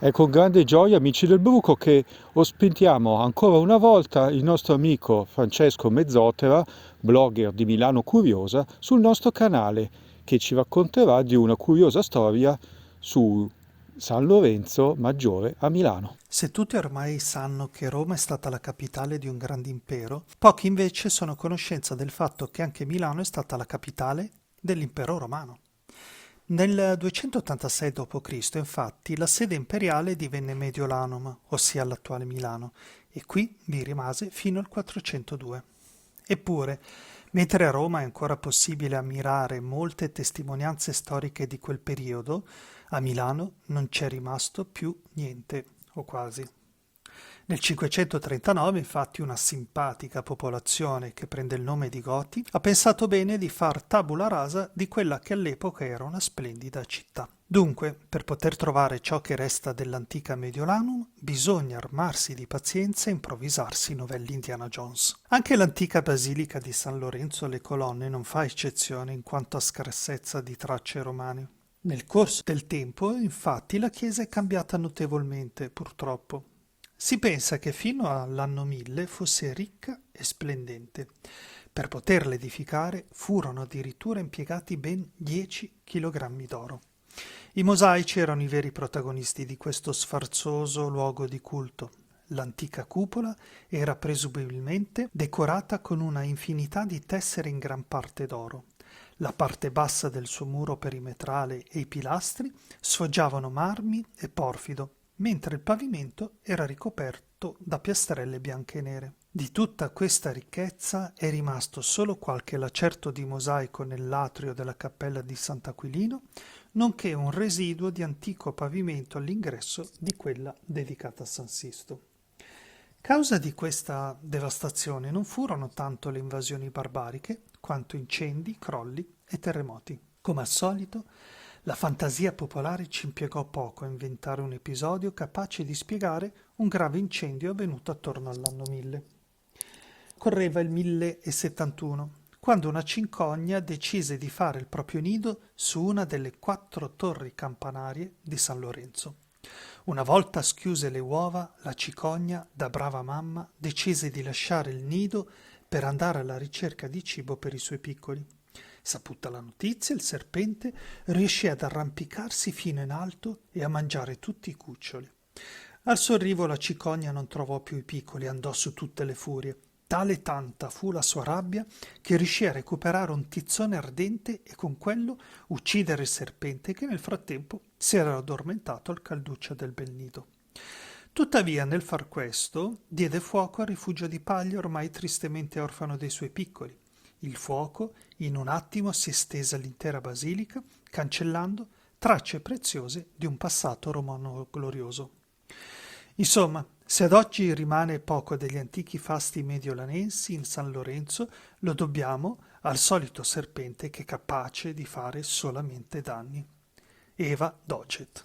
È con grande gioia, amici del Bruco, che ospitiamo ancora una volta il nostro amico Francesco Mezzotera, blogger di Milano Curiosa, sul nostro canale, che ci racconterà di una curiosa storia su San Lorenzo Maggiore a Milano. Se tutti ormai sanno che Roma è stata la capitale di un grande impero, pochi invece sono a conoscenza del fatto che anche Milano è stata la capitale dell'impero romano. Nel 286 d.C., infatti, la sede imperiale divenne Mediolanum, ossia l'attuale Milano, e qui vi rimase fino al 402. Eppure, mentre a Roma è ancora possibile ammirare molte testimonianze storiche di quel periodo, a Milano non c'è rimasto più niente, o quasi. Nel 539, infatti, una simpatica popolazione che prende il nome di Goti ha pensato bene di far tabula rasa di quella che all'epoca era una splendida città. Dunque, per poter trovare ciò che resta dell'antica Mediolanum, bisogna armarsi di pazienza e improvvisarsi novelli Indiana Jones. Anche l'antica basilica di San Lorenzo alle Colonne non fa eccezione in quanto a scarsezza di tracce romane. Nel corso del tempo, infatti, la chiesa è cambiata notevolmente, purtroppo. Si pensa che fino all'anno 1000 fosse ricca e splendente. Per poterla edificare furono addirittura impiegati ben 10 kg d'oro. I mosaici erano i veri protagonisti di questo sfarzoso luogo di culto. L'antica cupola era presumibilmente decorata con una infinità di tessere in gran parte d'oro. La parte bassa del suo muro perimetrale e i pilastri sfoggiavano marmi e porfido, mentre il pavimento era ricoperto da piastrelle bianche e nere. Di tutta questa ricchezza è rimasto solo qualche lacerto di mosaico nell'atrio della cappella di Sant'Aquilino, nonché un residuo di antico pavimento all'ingresso di quella dedicata a San Sisto. Causa di questa devastazione non furono tanto le invasioni barbariche, quanto incendi, crolli e terremoti. Come al solito, la fantasia popolare ci impiegò poco a inventare un episodio capace di spiegare un grave incendio avvenuto attorno all'anno 1000. Correva il 1071, quando una cicogna decise di fare il proprio nido su una delle 4 torri campanarie di San Lorenzo. Una volta schiuse le uova, la cicogna, da brava mamma, decise di lasciare il nido per andare alla ricerca di cibo per i suoi piccoli. Saputa la notizia, il serpente riuscì ad arrampicarsi fino in alto e a mangiare tutti i cuccioli. Al suo arrivo la cicogna non trovò più i piccoli e andò su tutte le furie. Tale e tanta fu la sua rabbia che riuscì a recuperare un tizzone ardente e con quello uccidere il serpente che nel frattempo si era addormentato al calduccio del bel nido. Tuttavia, nel far questo, diede fuoco al rifugio di paglia ormai tristemente orfano dei suoi piccoli. Il fuoco, in un attimo, si estese all'intera basilica, cancellando tracce preziose di un passato romano glorioso. Insomma, se ad oggi rimane poco degli antichi fasti mediolanensi in San Lorenzo, lo dobbiamo al solito serpente che è capace di fare solamente danni. Eva Docet.